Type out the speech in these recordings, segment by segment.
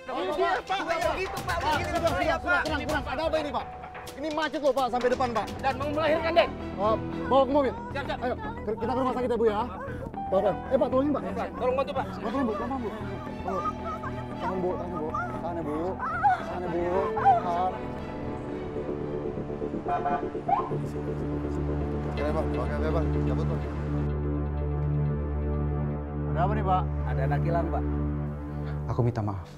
Ini dia, Pak. Begitu, Pak. Pak, sudah, kurang. Ada apa ini, Pak? Ini macet loh, Pak, sampai depan, Pak. Dan mau melahirkan, Den. Bawa ke mobil. Siap. Ayo, kita ke rumah sakit ya, Bu ya. Bawa, Pak, tolongin, Pak. Tolong bantu, Pak. Tolong, Bu, pelan-pelan, Bu. Tahan, Bu. Tahan, Bu. Tahan. Oke, Pak. Cabut, Pak. Ada apa nih, Pak? Ada anak hilang, Pak. Aku minta maaf.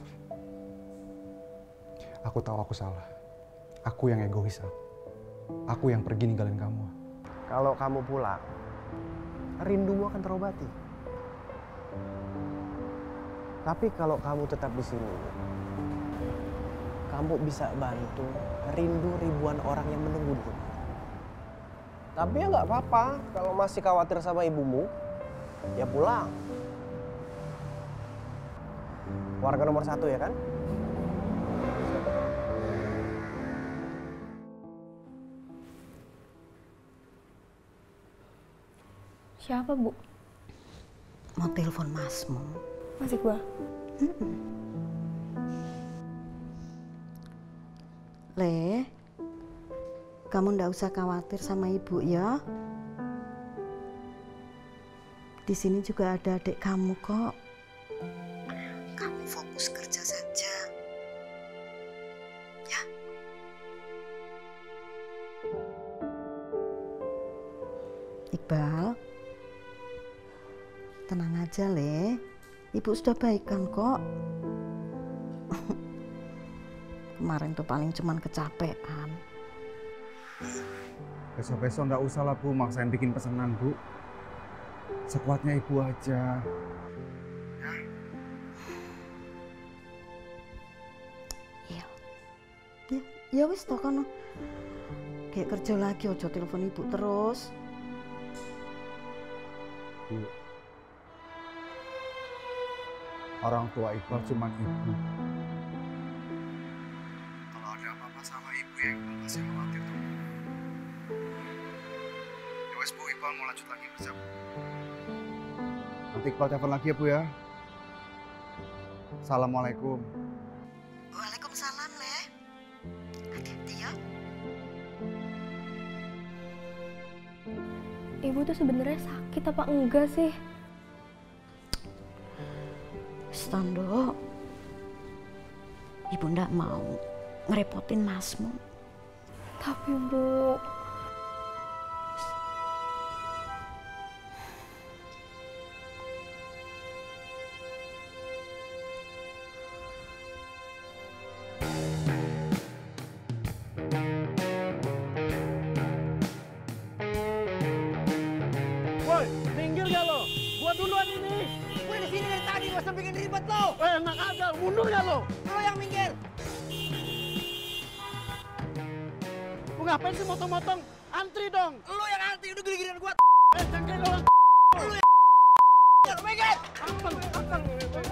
Aku tahu aku salah. Aku yang egois. Aku yang pergi ninggalin kamu. Kalau kamu pulang, rindumu akan terobati. Tapi kalau kamu tetap di sini, kamu bisa bantu rindu ribuan orang yang menunggu di rumah. Tapi ya nggak apa-apa, kalau masih khawatir sama ibumu, ya pulang. Warga nomor 1 ya kan? Siapa, Bu? Mau telepon Masmu. Mas Iqbal. Le, kamu ndak usah khawatir sama ibu ya. Di sini juga ada adik kamu kok. Kamu fokus kerja saja. Ya. Iqbal, tenang aja, Le. Ibu sudah baikkan kok. Kemarin tuh paling cuman kecapean. Besok-besok nggak usah lah, Bu, maksain bikin pesanan, Bu. Sekuatnya Ibu aja. Ya wis toh kono. Kayak kerja lagi ojo telepon ibu terus. Bu, orang tua Iqbal cuma ibu. Kalau ada apa-apa sama ibu ya Iqbal pasti khawatir tuh. Ya wes, Bu, Iqbal mau lanjut lagi kerja, Bu. Nanti Iqbal telepon lagi ya, Bu ya. Assalamualaikum. Waalaikumsalam, Le. Hati-hati ya. Ibu tuh sebenarnya sakit apa enggak sih? Stondo, ibu ndak mau ngerepotin Masmu. Tapi, Bu, Woi, minggir gak lo? Gua duluan ini. Gue di sini dari tadi, gak usah bikin ribet lo. Enak aja, mundur gak lo? Lo yang minggir. Lu ngapain sih motong-motong? Antri dong. Lo yang antri, udah gini-ginian gue. Cengkeh doang. Lo yang minggir.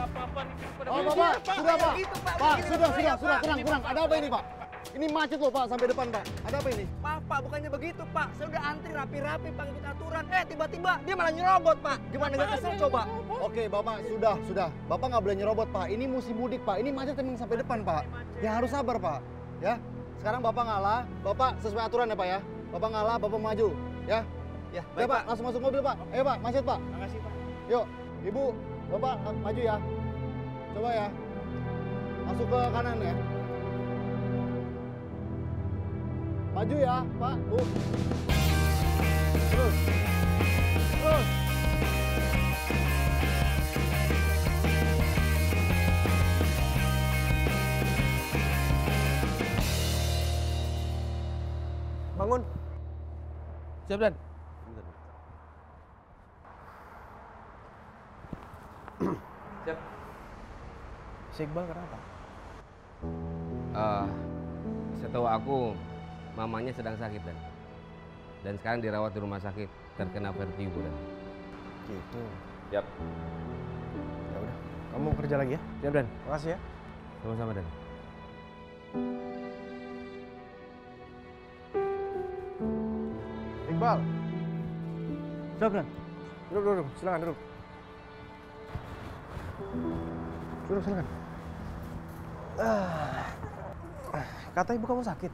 Apa-apa nih. Oh, Bapak, sudah, Pak. Pak, sudah, kurang. Ada apa ini, Pak? Ini macet loh, Pak, sampai depan, Pak. Ada apa ini? Pak, bukannya begitu, Pak. Saya udah antri rapi-rapi, Pak, ikut aturan. Tiba-tiba dia malah nyerobot, Pak. Gimana nggak kesel coba? Oke, Bapak, sudah. Bapak nggak boleh nyerobot, Pak. Ini musim mudik, Pak. Ini macet emang sampai depan, Pak. Ya harus sabar, Pak. Ya. Sekarang Bapak ngalah. Bapak sesuai aturan ya, Pak ya. Bapak ngalah, Bapak maju. Ya. Ya, Ya, Pak. Langsung masuk mobil, Pak. Ayo, Pak. Macet, Pak. Makasih, Pak. Yuk, Ibu. Bapak maju ya. Coba ya. Masuk ke kanan ya. Maju ya, Pak, Bu. Terus. Bangun. Siap, Dan. Siap. Si Iqbal kenapa? Setahu aku, mamanya sedang sakit, dan sekarang dirawat di rumah sakit terkena vertigo, Dan. Gitu. Yap. Ya udah, kamu kerja lagi ya. Siap, Dan. Makasih ya. Sama-sama, Dan. Iqbal, Siap, Dan. duduk. Silakan duduk. Duduk, silakan. Kata ibu kamu sakit.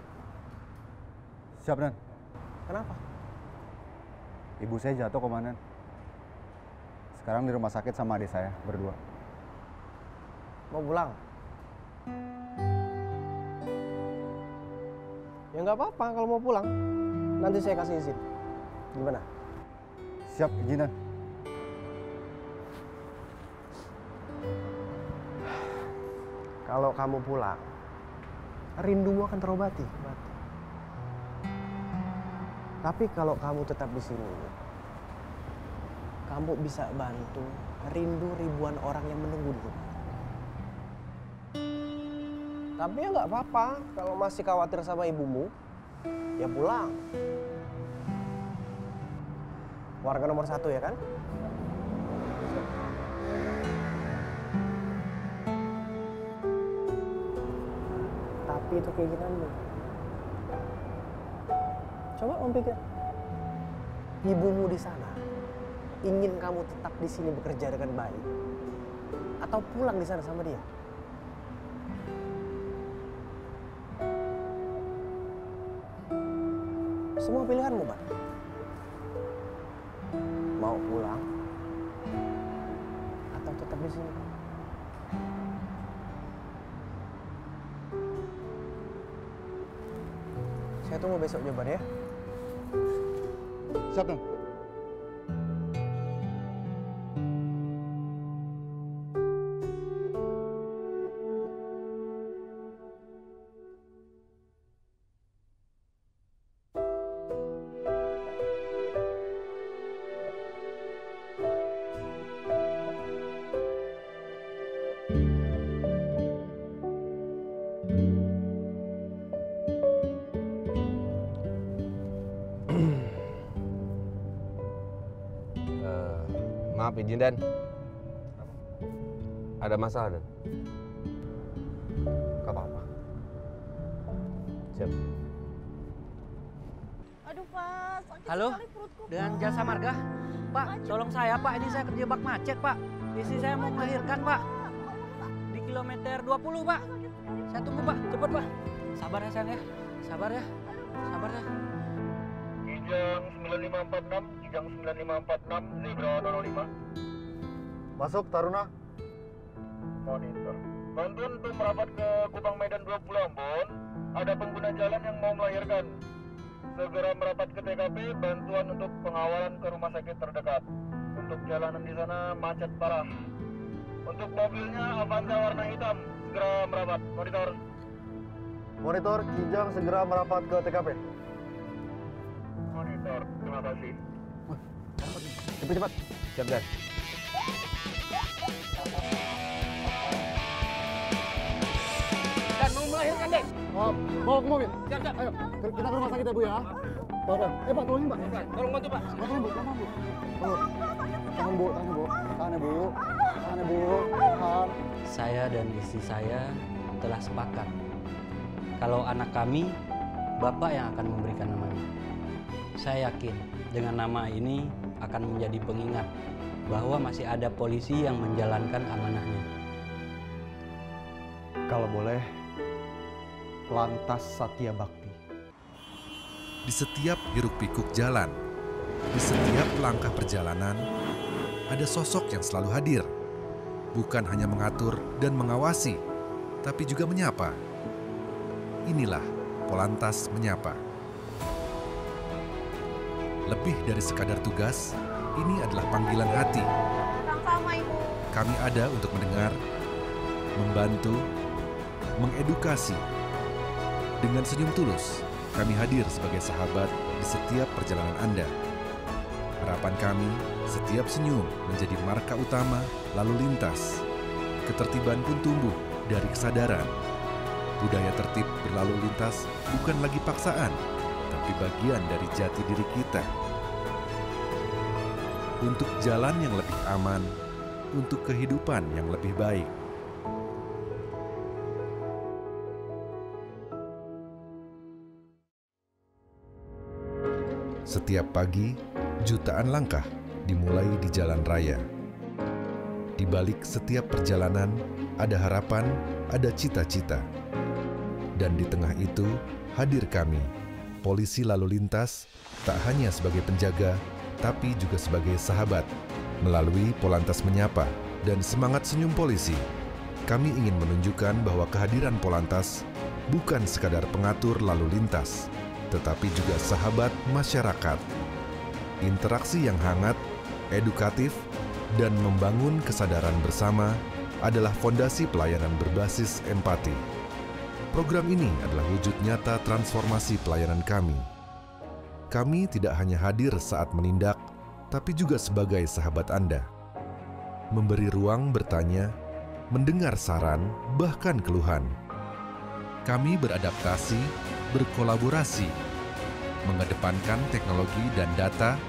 Siap, Dan. Kenapa? Ibu saya jatuh, Komandan. Sekarang di rumah sakit sama adik saya, berdua. Mau pulang? Ya nggak apa-apa kalau mau pulang. Nanti saya kasih izin. Gimana? Siap, izinan. Kalau kamu pulang, rindumu akan terobati. Tapi kalau kamu tetap di sini, kamu bisa bantu rindu ribuan orang yang menunggu di rumah. Tapi ya nggak apa-apa, kalau masih khawatir sama ibumu, ya pulang. Warga nomor 1 ya kan? Tapi itu keinginanmu. Coba kamu pikir, ibumu di sana ingin kamu tetap di sini bekerja dengan baik, atau pulang di sana sama dia? Semua pilihanmu, Pak. Mau pulang atau tetap di sini? Saya tunggu besok jawabannya ya. Siap, Dan. Maaf izin, Dan. Ada masalah, Dan. Gak apa-apa. Siap. Aduh Pak, sakit Halo, sekali perutku. dengan jasa marga. Pak, tolong saya Pak, ini saya terjebak macet Pak. Istri saya mau melahirkan Pak. Di kilometer 20 Pak. Saya tunggu Pak, cepet Pak. Sabar ya sayang ya, sabar ya, sabar ya. Kijang 9546, Kijang 9546, Zebra 005. Masuk, Taruna. Monitor. Bantuan untuk merapat ke Kupang Medan 20 Ambon. Ada pengguna jalan yang mau melahirkan. Segera merapat ke TKP, bantuan untuk pengawalan ke rumah sakit terdekat. Untuk jalanan di sana macet parah. Untuk mobilnya Avanza warna hitam, segera merapat. Monitor. Monitor, Kijang segera merapat ke TKP. Monitor, terima kasih. Cepat-cepat. Siap, Dan. Dan mau melahirkan Den. Bawa ke mobil. Siap. Ayo, kita ke rumah sakit ya, Bu ya. Bawa, Pak, tolongin, Pak. Tolong bantu Pak. Tolong, Bu. Tolong, Bu. Tahan, Bu. Tahan, Bu. Tahan, Bu. Tahan, Bu. Tahan. Saya dan istri saya telah sepakat kalau anak kami, Bapak yang akan memberikan namanya. Saya yakin dengan nama ini akan menjadi pengingat bahwa masih ada polisi yang menjalankan amanahnya. Kalau boleh, Lantas Satya Bakti. Di setiap hiruk-pikuk jalan, di setiap langkah perjalanan, ada sosok yang selalu hadir. Bukan hanya mengatur dan mengawasi, tapi juga menyapa. Inilah Polantas Menyapa. Lebih dari sekadar tugas, ini adalah panggilan hati. Sama Ibu. Kami ada untuk mendengar, membantu, mengedukasi. Dengan senyum tulus, kami hadir sebagai sahabat di setiap perjalanan Anda. Harapan kami, setiap senyum menjadi marka utama lalu lintas. Ketertiban pun tumbuh dari kesadaran. Budaya tertib berlalu lintas bukan lagi paksaan, tapi bagian dari jati diri kita. Untuk jalan yang lebih aman, untuk kehidupan yang lebih baik. Setiap pagi, jutaan langkah dimulai di jalan raya. Di Di balik setiap perjalanan, ada harapan, ada cita-cita. Dan di tengah itu, hadir kami, polisi lalu lintas, tak hanya sebagai penjaga, tapi juga sebagai sahabat. Melalui Polantas Menyapa dan semangat senyum polisi, kami ingin menunjukkan bahwa kehadiran Polantas bukan sekadar pengatur lalu lintas, tetapi juga sahabat masyarakat. Interaksi yang hangat, edukatif, dan membangun kesadaran bersama adalah fondasi pelayanan berbasis empati. Program ini adalah wujud nyata transformasi pelayanan kami. Kami tidak hanya hadir saat menindak, tapi juga sebagai sahabat Anda. Memberi ruang bertanya, mendengar saran, bahkan keluhan. Kami beradaptasi, berkolaborasi, mengedepankan teknologi dan data,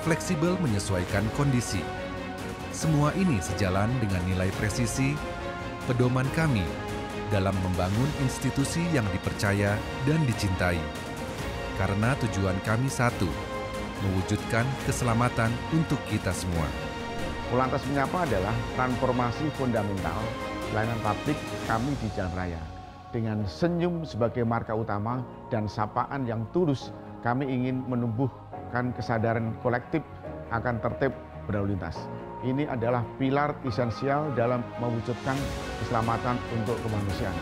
fleksibel menyesuaikan kondisi. Semua ini sejalan dengan nilai presisi, pedoman kami dalam membangun institusi yang dipercaya dan dicintai. Karena tujuan kami satu, mewujudkan keselamatan untuk kita semua. Polantas Menyapa adalah transformasi fundamental pelayanan publik kami di jalan raya. Dengan senyum sebagai marka utama dan sapaan yang tulus, kami ingin menumbuhkan kesadaran kolektif akan tertib berlalu lintas. Ini adalah pilar esensial dalam mewujudkan keselamatan untuk kemanusiaan.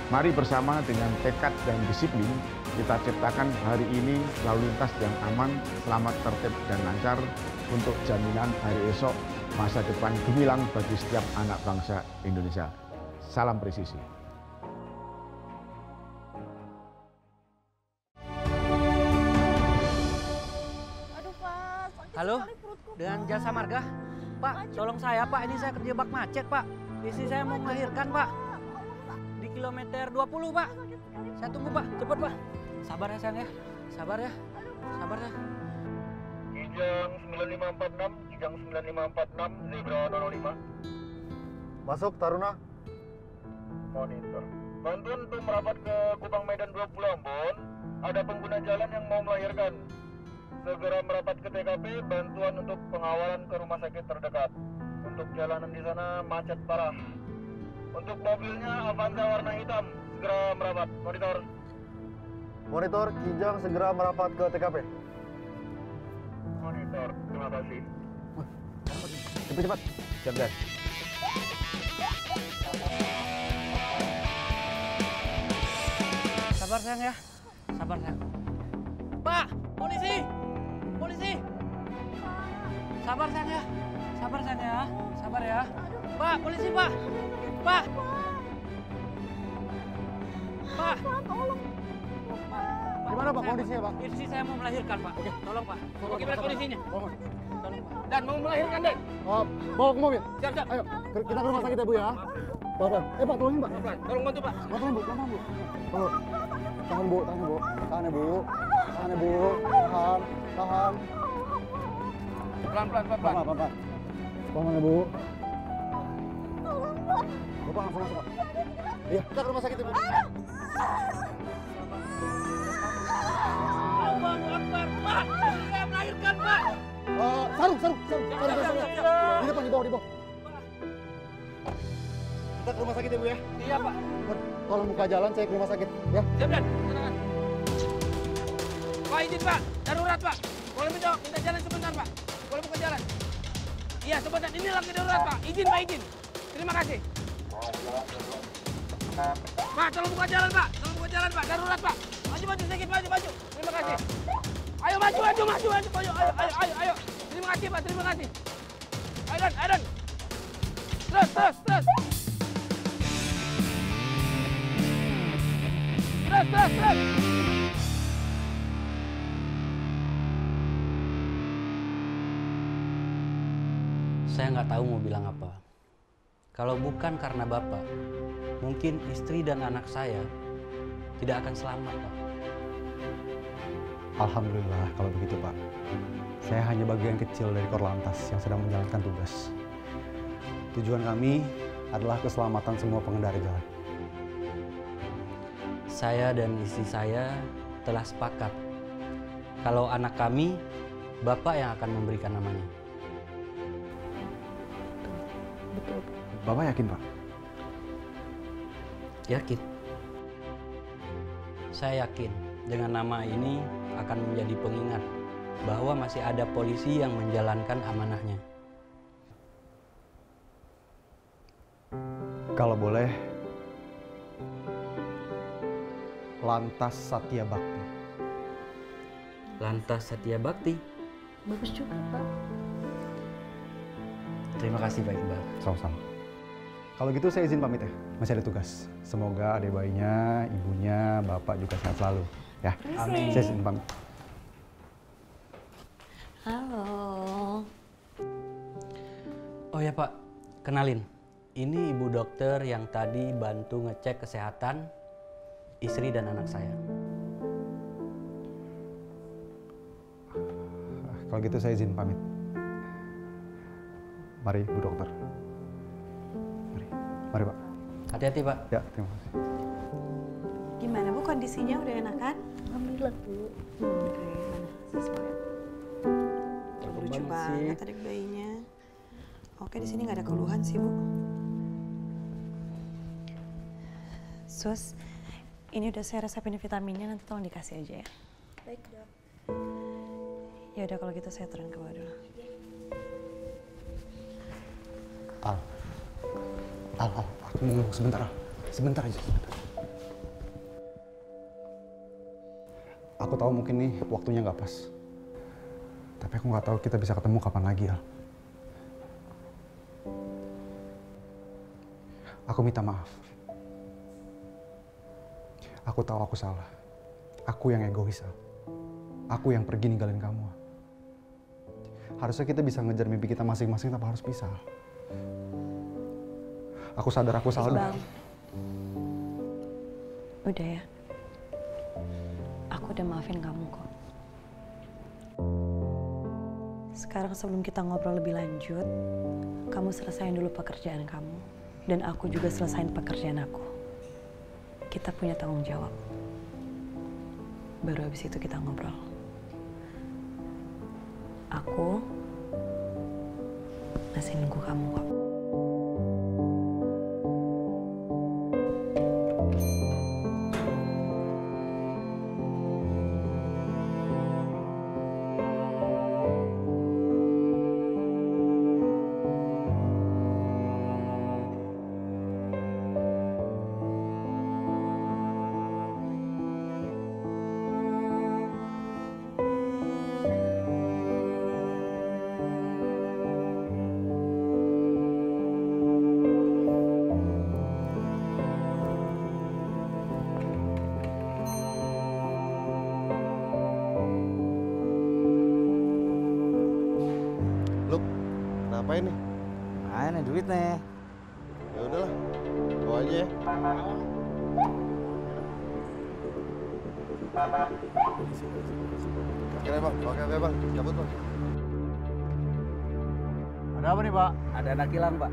Mari bersama dengan tekad dan disiplin, kita ciptakan hari ini lalu lintas yang aman, selamat, tertib, dan lancar untuk jaminan hari esok masa depan gemilang bagi setiap anak bangsa Indonesia. Salam presisi. Halo, dengan Jasa Marga. Pak, tolong saya Pak, ini saya terjebak macet Pak. Istri saya mau melahirkan Pak. Di kilometer 20 Pak. Saya tunggu Pak, cepet Pak. Sabar ya sayang ya, sabar ya, sabar ya. Kijang 9546, Kijang 9546, Zebra 005. Masuk, Taruna. Monitor. Bantuan untuk merapat ke Kupang Medan 20 Ambon. Ada pengguna jalan yang mau melahirkan. Segera merapat ke TKP, bantuan untuk pengawalan ke rumah sakit terdekat. Untuk jalanan di sana macet parah. Untuk mobilnya Avanza warna hitam, segera merapat. Monitor. Monitor, Kijang segera merapat ke TKP. Monitor, terima kasih. Cepat-cepat. Siap. Sabar sayang ya, sabar sayang. Pak, polisi! Polisi! Sabar sayang ya, sabar sayang ya, sabar ya. Pak, polisi Pak! Pak! Pak! Tolong. Gimana Pak kondisinya Pak? Istri saya mau melahirkan Pak. Oke, tolong Pak. Bagaimana kondisinya? Tolong Pak. Dan mau melahirkan Dan. Oh, bawa ke mobil. Siap. Ayo, kita ke rumah sakit ya Bu ya. Pak. Pak, tolongin Pak. Tolong bantu Pak. Pelan Bu, pelan Bu. Tahan Bu. Tahan ya Bu. Tahan. Pelan. Tolong ya Bu. Bapak langsung masuk Pak. Iya, kita ke rumah sakit ya Bu. Allahu Akbar, Pak! Saya melahirkan, Pak! Sarung. Di depan, di bawah. Kita ke rumah sakit ya Bu ya? Iya Pak. Tolong buka jalan, saya ke rumah sakit ya. Siap Dan, tenang. Pak izin Pak, darurat Pak. Boleh minta jalan sebentar Pak. Boleh buka jalan. Iya sebentar, ini lagi darurat Pak. Izin Pak, izin. Terima kasih. Pak, tolong buka jalan Pak. Darurat Pak. Maju sedikit, maju. Terima kasih. Ayo maju. Ayo. Terima kasih Pak, terima kasih. Ayo Dan. Terus. Terus. Saya nggak tahu mau bilang apa. Kalau bukan karena Bapak, mungkin istri dan anak saya tidak akan selamat, Pak. Alhamdulillah kalau begitu, Pak. Saya hanya bagian kecil dari Korlantas yang sedang menjalankan tugas. Tujuan kami adalah keselamatan semua pengendara jalan. Saya dan istri saya telah sepakat kalau anak kami, Bapak yang akan memberikan namanya. betul. Bapak yakin, Pak? Yakin. Saya yakin dengan nama ini akan menjadi pengingat bahwa masih ada polisi yang menjalankan amanahnya. Kalau boleh, Lantas Satya Bakti. Lantas Satya Bakti? Bagus juga, Pak. Terima kasih Pak Iqbal. Sama-sama. Kalau gitu saya izin pamit ya, masih ada tugas. Semoga adik bayinya, ibunya, bapak juga sehat selalu. Ya, Amin. Saya izin pamit. Halo. Oh ya Pak, kenalin. Ini ibu dokter yang tadi bantu ngecek kesehatan istri dan anak saya. Kalau gitu saya izin pamit. Mari Bu Dokter. Mari Pak. Hati-hati Pak. Ya, terima kasih. Gimana Bu, kondisinya udah enakan? Alhamdulillah Bu. Mana? Sesuai. Lucu banget adik bayinya. Oke, di sini nggak ada keluhan sih Bu. Sus, ini udah saya resepin vitaminnya, nanti tolong dikasih aja ya. Baik, Dok. Ya udah kalau gitu saya turun ke bawah dulu. Al, aku mau ngomong sebentar, Al. Sebentar aja, sebentar. Aku tahu mungkin nih waktunya nggak pas. Tapi aku nggak tahu kita bisa ketemu kapan lagi, Al. Aku minta maaf. Aku tahu aku salah. Aku yang egois, Al. Aku yang pergi ninggalin kamu. Harusnya kita bisa ngejar mimpi kita masing-masing tanpa harus pisah. Aku sadar aku salah. Bang. Udah ya. Aku udah maafin kamu kok. Sekarang sebelum kita ngobrol lebih lanjut, kamu selesain dulu pekerjaan kamu. Dan aku juga selesain pekerjaan aku. Kita punya tanggung jawab. Baru habis itu kita ngobrol. Aku masih nunggu kamu kok. Ngapain nih? Mana duit nih? Ya udahlah, bawa aja ya. Oke bang, oke bang, cabut bang. Ada apa nih, Pak? Ada anak hilang, Pak.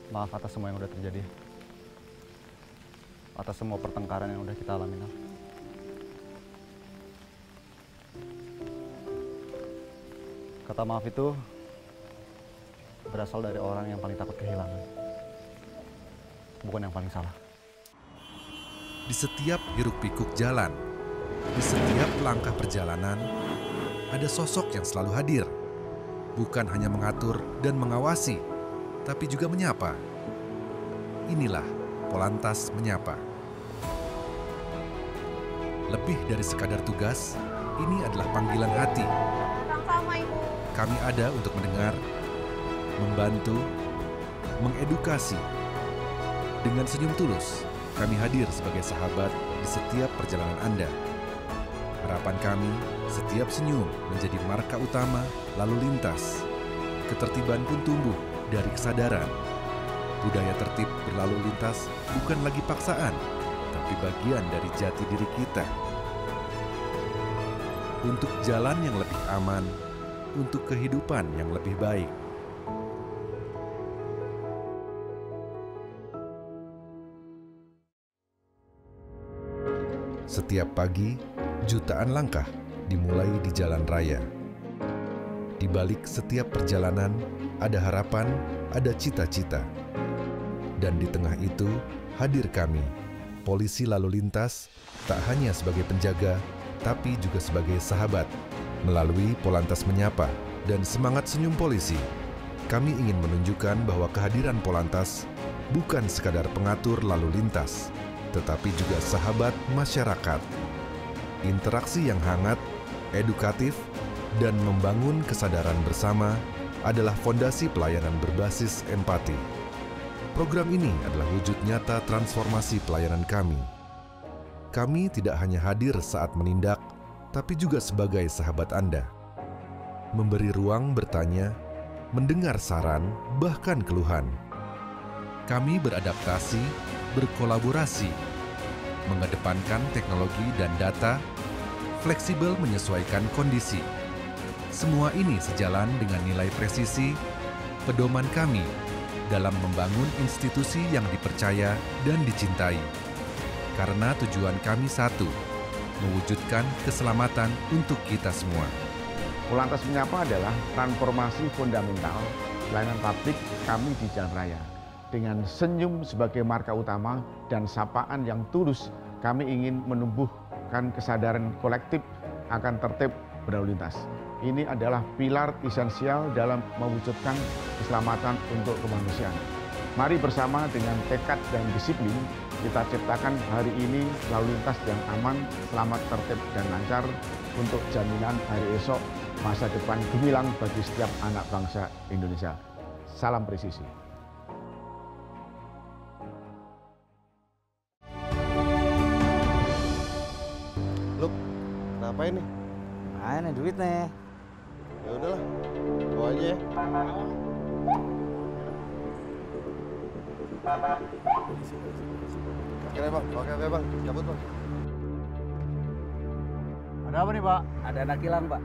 Maaf atas semua yang udah terjadi. Atas semua pertengkaran yang udah kita alami, Al. Kata maaf itu berasal dari orang yang paling takut kehilangan. Bukan yang paling salah. Di setiap hiruk-pikuk jalan, di setiap langkah perjalanan, ada sosok yang selalu hadir. Bukan hanya mengatur dan mengawasi, tapi juga menyapa. Inilah Polantas Menyapa. Lebih dari sekadar tugas, ini adalah panggilan hati. Sama Ibu. Kami ada untuk mendengar, membantu, mengedukasi. Dengan senyum tulus, kami hadir sebagai sahabat di setiap perjalanan Anda. Harapan kami, setiap senyum menjadi marka utama lalu lintas. Ketertiban pun tumbuh dari kesadaran. Budaya tertib berlalu lintas bukan lagi paksaan, tapi bagian dari jati diri kita. Untuk jalan yang lebih aman, untuk kehidupan yang lebih baik. Setiap pagi, jutaan langkah dimulai di jalan raya. Di balik setiap perjalanan, ada harapan, ada cita-cita. Dan di tengah itu hadir kami, polisi lalu lintas, tak hanya sebagai penjaga, tapi juga sebagai sahabat. Melalui Polantas Menyapa dan semangat senyum polisi, kami ingin menunjukkan bahwa kehadiran Polantas bukan sekadar pengatur lalu lintas, tetapi juga sahabat masyarakat. Interaksi yang hangat, edukatif, dan membangun kesadaran bersama adalah fondasi pelayanan berbasis empati. Program ini adalah wujud nyata transformasi pelayanan kami. Kami tidak hanya hadir saat menindak, tapi juga sebagai sahabat Anda. Memberi ruang bertanya, mendengar saran, bahkan keluhan. Kami beradaptasi, berkolaborasi, mengedepankan teknologi dan data, fleksibel menyesuaikan kondisi. Semua ini sejalan dengan nilai presisi, pedoman kami dalam membangun institusi yang dipercaya dan dicintai. Karena tujuan kami satu, mewujudkan keselamatan untuk kita semua. Polantas Menyapa adalah transformasi fundamental pelayanan publik kami di jalan raya. Dengan senyum sebagai marka utama dan sapaan yang tulus, kami ingin menumbuhkan kesadaran kolektif akan tertib berlalu lintas. Ini adalah pilar esensial dalam mewujudkan keselamatan untuk kemanusiaan. Mari bersama dengan tekad dan disiplin, kita ciptakan hari ini lalu lintas yang aman, selamat, tertib, dan lancar untuk jaminan hari esok masa depan gemilang bagi setiap anak bangsa Indonesia. Salam presisi. Lu, kenapa ini? Mana duit nih? Ya udahlah, bawa aja ya. Oke bang, oke bang, cabut bang. Ada apa nih pak? Ada anak hilang, Pak.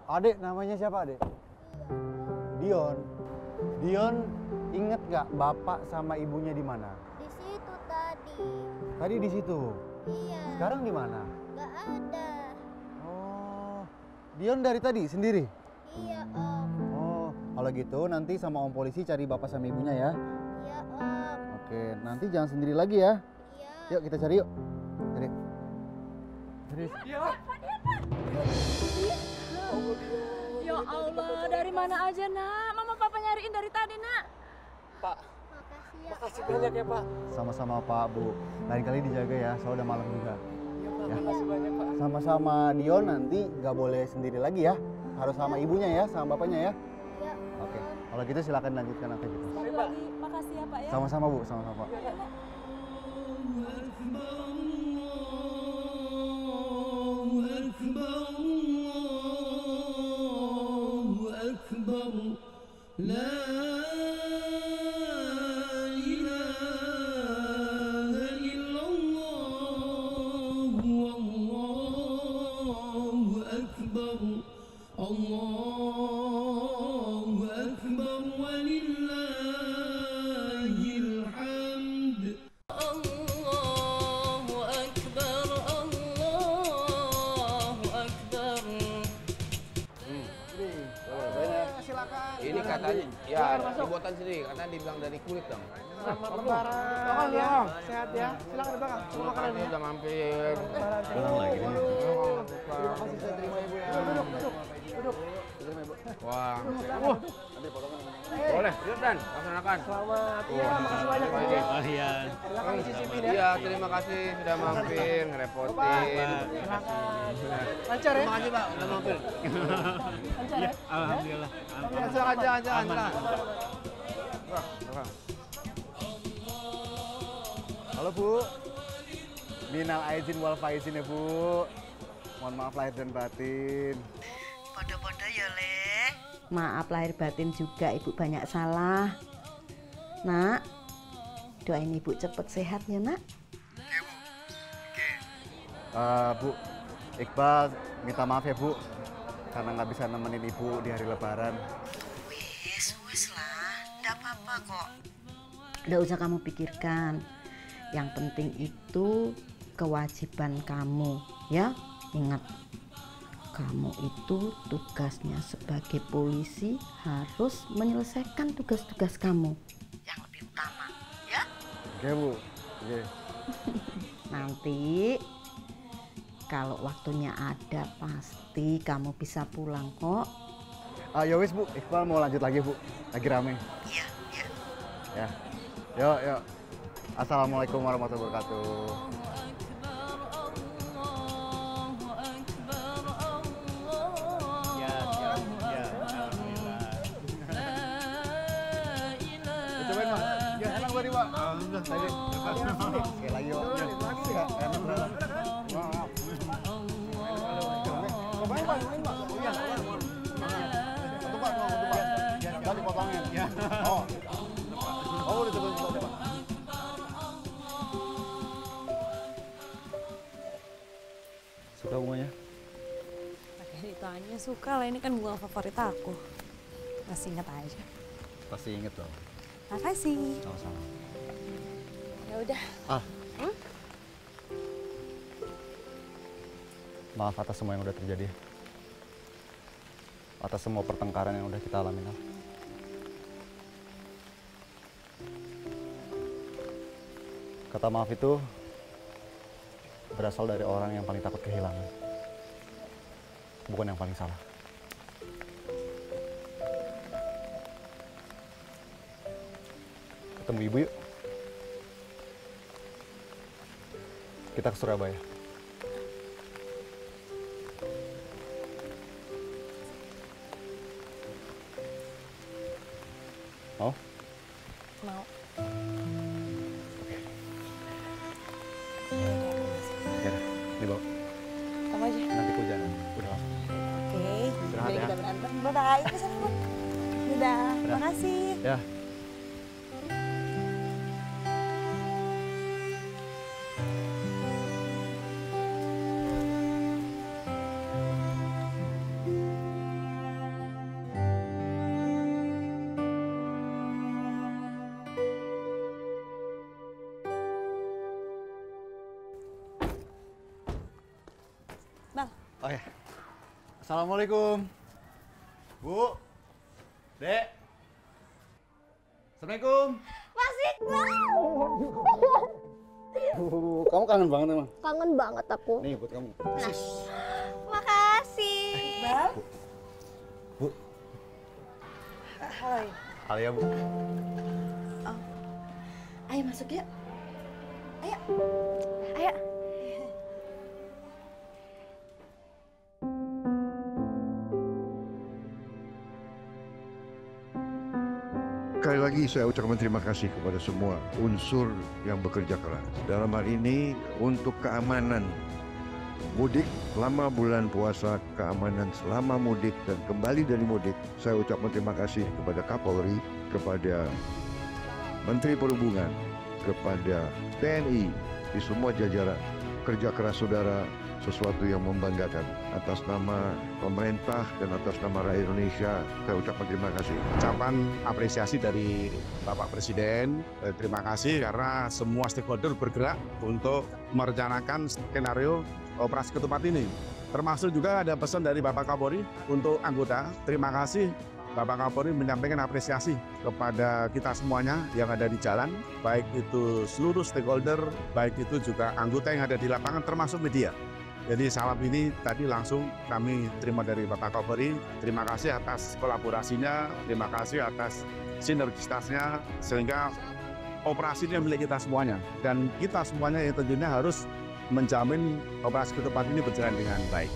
Adek, namanya siapa adek? Dion. Dion, inget nggak bapak sama ibunya di mana? Di situ tadi. Tadi di situ. Iya. Sekarang di mana? Gak ada. Oh, Dion dari tadi sendiri? Iya om. Oh, kalau gitu nanti sama om polisi cari bapak sama ibunya ya. Iya om. Oke, nanti jangan sendiri lagi ya. Iya. Yuk kita cari yuk. Cari. Cari. Ya Allah, dari mana aja nak? Mama papa nyariin dari tadi nak. Pak, makasih ya. Makasih banyak ya Pak. Sama-sama Pak, Bu. Lain kali dijaga ya, soalnya udah malam juga. Iya Pak, Ya. makasih banyak Pak. Sama-sama Dion nanti nggak boleh sendiri lagi ya. Harus sama ibunya ya, sama bapaknya ya. Iya. Oke, kalau gitu silakan lanjutkan aktivitas. Sekali lagi makasih ya Pak ya. Sama-sama Bu, sama-sama Pak. Ini katanya, ya dibuatan sendiri, karena dibilang dari kulit dong. Selamat lebaran ya. Sehat ya. Silakan di belakang. Semua makanan ya. Udah mampir. Pulang lagi nih. Terima kasih saya terima Ibu ya. Duduk. Terima Ibu. Wah. Silakan. Boleh, yuk Dan, laksanakan. Selamat. Iya, makasih banyak Pak. Oh iya. Silakan dicicipin ya. Iya, terima kasih sudah mampir, ngerepotin. Silakan. Lancar ya. Terima kasih Pak, udah mampir. Lancar ya. Alhamdulillah. Silakan, silakan. Halo Bu. Minal aizin wal faizin ya Bu. Mohon maaf lahir dan batin. Podo-podo ya Le. Maaf lahir batin juga, Ibu banyak salah. Nak, doain Ibu cepet sehat ya Nak. Bu, Iqbal minta maaf ya Bu, karena nggak bisa nemenin Ibu di hari Lebaran. Wis lah, nggak apa-apa kok. Nggak usah kamu pikirkan. Yang penting itu kewajiban kamu, ya. Ingat, kamu itu tugasnya sebagai polisi harus menyelesaikan tugas-tugas kamu yang lebih utama, ya? Oke, Bu. Oke. Nanti kalau waktunya ada pasti kamu bisa pulang kok. Ya wis, Bu. Iqbal mau lanjut lagi, Bu. Lagi rame. Iya. Ya. Yuk. Assalamualaikum warahmatullahi wabarakatuh. Cobain, Bang. Ya, enak tadi, Pak. Alhamdulillah. Tadi. Sekali lagi, Pak. Ya, enak banget. Maaf. Cobain, Pak. Iya, satu, Pak. Tadi potongin. Ya. Oh, udah coba, Pak. Suka bunganya? Pakai ditanya suka lah, ini kan bunga favorit aku. Masih ingat aja. Pasti inget dong. Makasih. Sama-sama. Ya udah. Maaf atas semua yang udah terjadi. Atas semua pertengkaran yang udah kita alami. Kata maaf itu berasal dari orang yang paling takut kehilangan. Bukan yang paling salah. Ketemu ibu yuk. Kita ke Surabaya. Mau? Mau. Ya udah, dibawa. Kamu aja. Nanti hujan. Udah langsung. Oke. Istirahat Biar ya. kita berantem. Bye-bye. Pesan Bu. Dadah. Makasih. Ya. Bang. Oh ya. Assalamualaikum. Bu. Dek. Assalamualaikum. Mas Iqbal. Kamu kangen banget emang? Kangen banget aku. Nih buat kamu. Makasih. Bang. Bu. Halo. Alia, Bu. Ayo masuk yuk. Ayo. Sekali lagi saya ucapkan terima kasih kepada semua unsur yang bekerja keras. Dalam hal ini untuk keamanan mudik selama bulan puasa, keamanan selama mudik dan kembali dari mudik. Saya ucapkan terima kasih kepada Kapolri, kepada Menteri Perhubungan, kepada TNI, di semua jajaran. Kerja keras saudara sesuatu yang membanggakan. Atas nama pemerintah dan atas nama rakyat Indonesia, saya ucapkan terima kasih. Ucapan apresiasi dari Bapak Presiden, terima kasih karena semua stakeholder bergerak untuk merencanakan skenario operasi ketupat ini. Termasuk juga ada pesan dari Bapak Kapolri untuk anggota. Terima kasih Bapak Kapolri menyampaikan apresiasi kepada kita semuanya yang ada di jalan, baik itu seluruh stakeholder, baik itu juga anggota yang ada di lapangan termasuk media. Jadi salam ini tadi langsung kami terima dari Bapak Kapolri. Terima kasih atas kolaborasinya, terima kasih atas sinergitasnya, sehingga operasi ini milik kita semuanya. Dan kita semuanya yang tentunya harus menjamin operasi ketupat ini berjalan dengan baik.